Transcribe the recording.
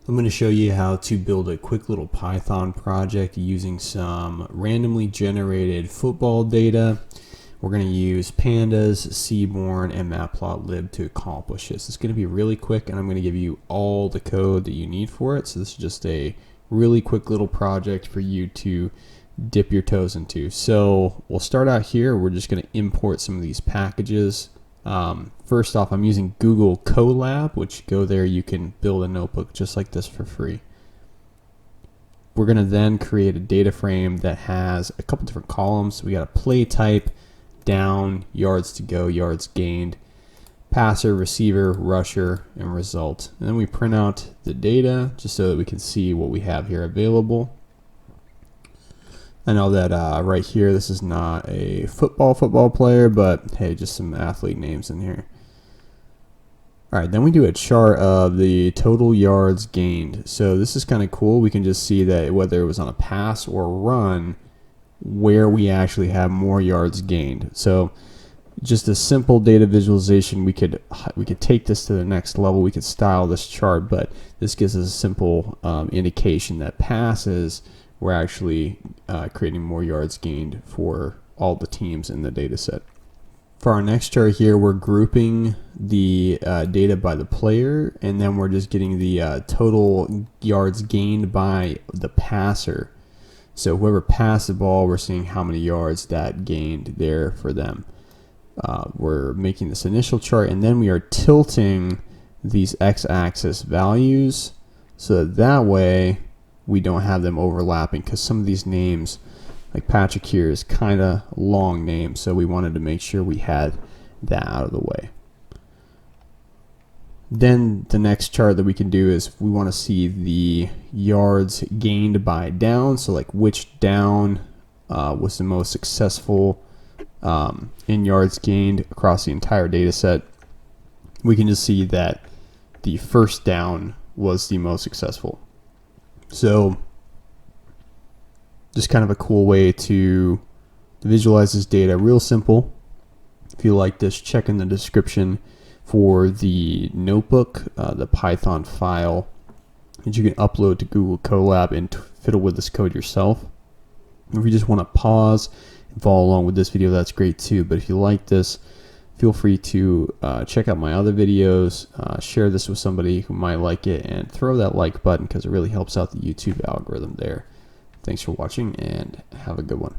I'm going to show you how to build a quick little Python project using some randomly generated football data. We're going to use Pandas, Seaborn, and Matplotlib to accomplish this. It's going to be really quick, and I'm going to give you all the code that you need for it. So this is just a really quick little project for you to dip your toes into. So we'll start out here. We're just going to import some of these packages. First off, I'm using Google Colab, which go there, you can build a notebook just like this for free. We're going to then create a data frame that has a couple different columns. We got a play type, down, yards to go, yards gained, passer, receiver, rusher, and result. And then we print out the data just so that we can see what we have here available. I know that right here, this is not a football player, but hey, just some athlete names in here. All right, then we do a chart of the total yards gained. So this is kind of cool. We can just see that whether it was on a pass or run, where we actually have more yards gained. So just a simple data visualization, we could take this to the next level. We could style this chart, but this gives us a simple indication that passes, we're actually creating more yards gained for all the teams in the data set. For our next chart here, we're grouping the data by the player, and then we're just getting the total yards gained by the passer. So whoever passed the ball, we're seeing how many yards that gained there for them. We're making this initial chart, and then we are tilting these x-axis values so that way we don't have them overlapping, because some of these names, like Patrick here, is kind of long name, so we wanted to make sure we had that out of the way. Then the next chart that we can do is we want to see the yards gained by down, so like which down was the most successful in yards gained across the entire data set. We can just see that the first down was the most successful. So just kind of a cool way to visualize this data. Real simple. If you like this, check in the description for the notebook, the Python file that you can upload to Google Colab and fiddle with this code yourself. If you just want to pause and follow along with this video, that's great too. But if you like this, feel free to check out my other videos, share this with somebody who might like it, and throw that like button because it really helps out the YouTube algorithm there. Thanks for watching and have a good one.